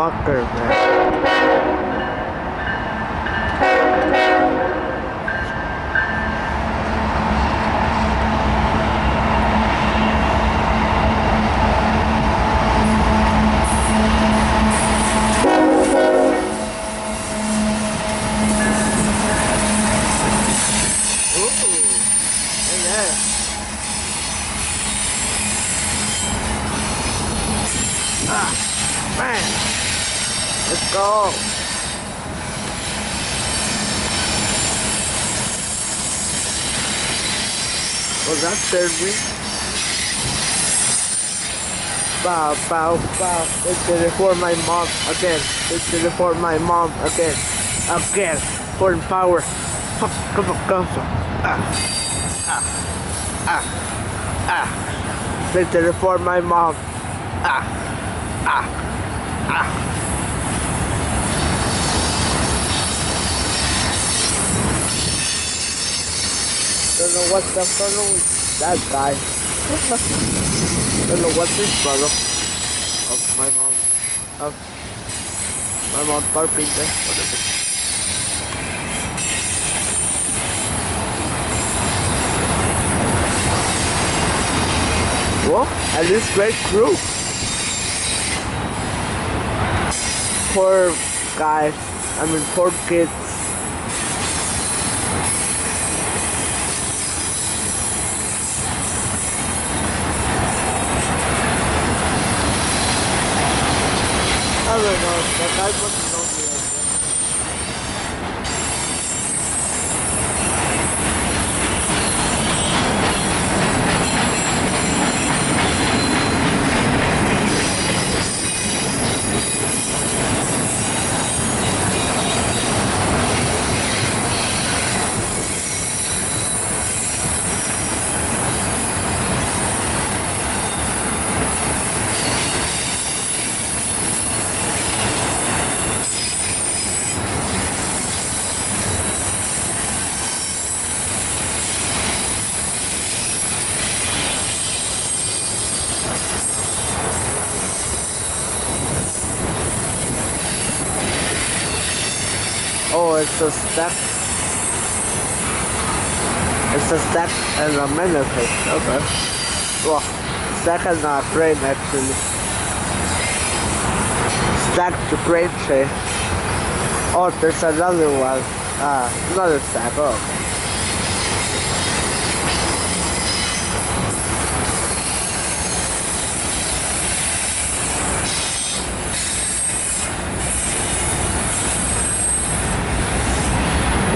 fucker, man. Man, let's go. Was that serving? Bow, bow, bow. They did it for my mom again. They did it for my mom again. Again. For power. Come on, come on. They did it for my mom. Don't know what the fuck is that guy. Don't know what's this brother. Of my mom. Of my mom parking there. What is it? Whoa, at least great crew. Poor guys, poor kids. I don't know, that guy must know me like that. Oh, it's a stack. It's a stack and a manifest. Okay. Well, stack and a crane actually. Stack to crane tray. Oh, there's another one. Another stack. Oh, okay.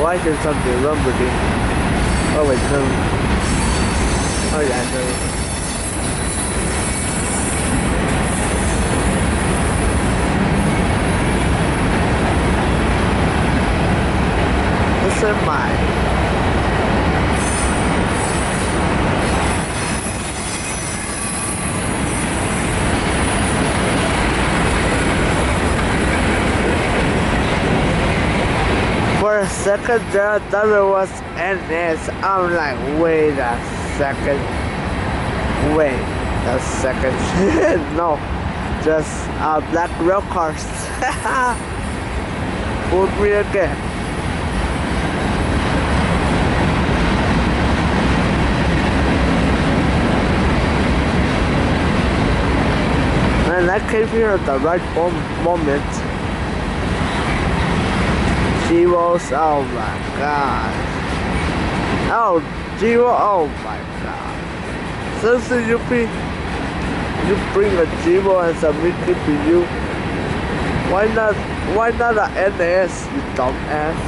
Why did something wrong with it? Oh wait, no. Oh yeah, no. This is mine. For a second there, I thought it was NS. I'm like, wait a second. Wait a second. No, just black rail cars. Fooled me again. And I came here at the right moment. Zeros, oh my god. Oh, zero, oh my god. Since you bring a zero and some MID-DPU, why not a NS, you dumbass?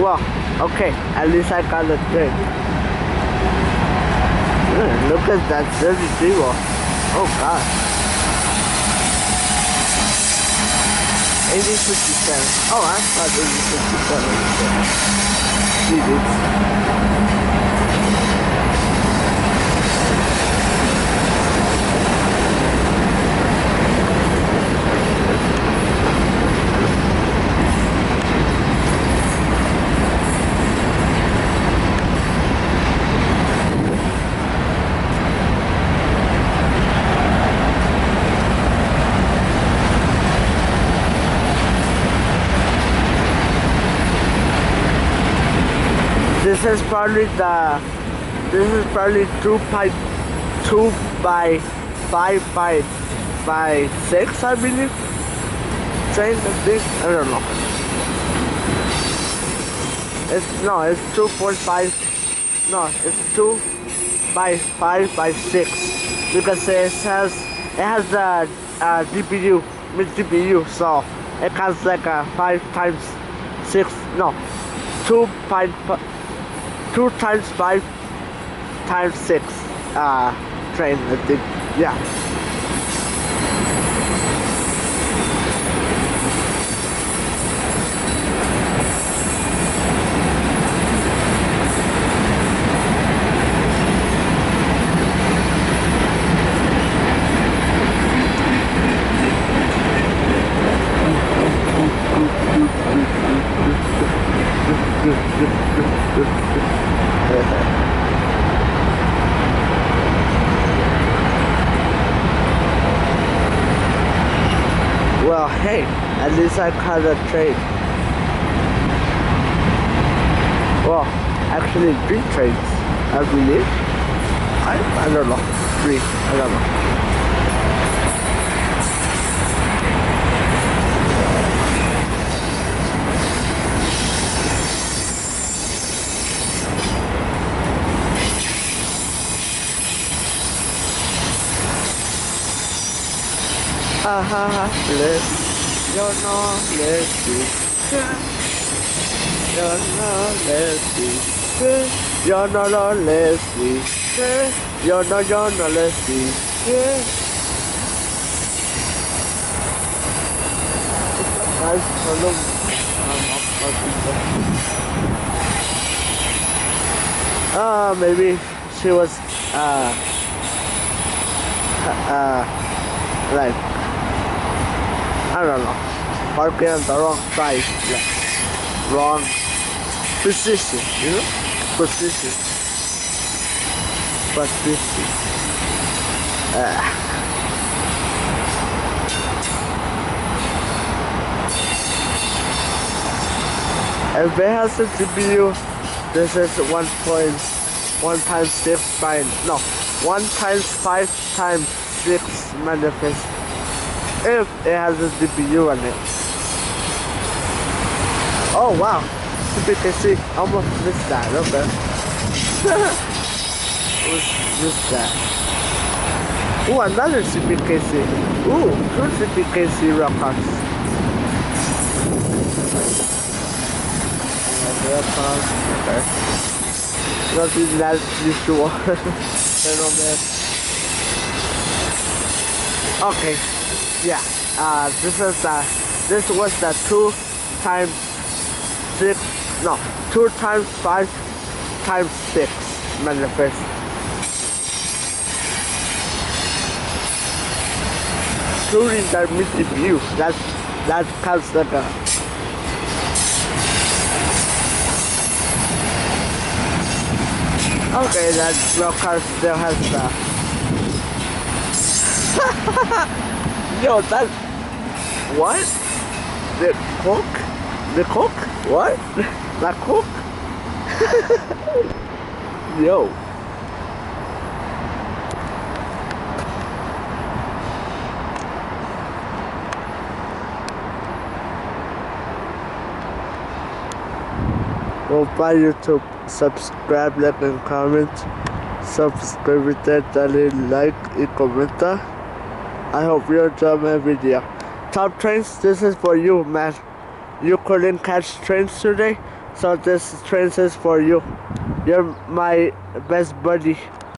Well, okay, at least I got a drink. Look at that dirty zero. Oh god. 8057. Oh, I thought 8057. This is probably 2.2 by 5 by 6, I believe. Train, I think. I don't know. It's 2.5. No, it's 2 by 5 by 6 because it has the DPU, MID-DPU, so it has like a 5 times 6. No, 2 times 5 times 6 train, I think. Yeah. Well, hey, at least I caught a train. Well, actually 3 trains, I believe. I don't know. 3, I don't know. Let's, you're not let's be good. You're not let's be good. You're not let's be good. You're not let's be good. Guys, hello. Maybe she was like, I don't know, parking on the wrong side, like, wrong position, you know? Position. If it has a GPU, this is 1.1 times 6 by, no, 1 times 5 times 6 manifest. If it has a DPU on it. Oh wow, CPKC, almost missed that, okay. Missed that. Ooh, another CPKC. Ooh, 2 CPKC records. Okay. Nothing that usual. Okay. Yeah, this was the 2 times 6, no, 2 times 5 times 6 manifest. Including the MID-DPU, that counts like a. Okay, that real car still has the. Yo, that, what? The cook? The cook? What? The cook? Yo. Well, bye YouTube. Subscribe, like, and comment. Subscribe, dale like y comenta. I hope you enjoy my video. Top trains, this is for you, man. You couldn't catch trains today, so this train is for you. You're my best buddy.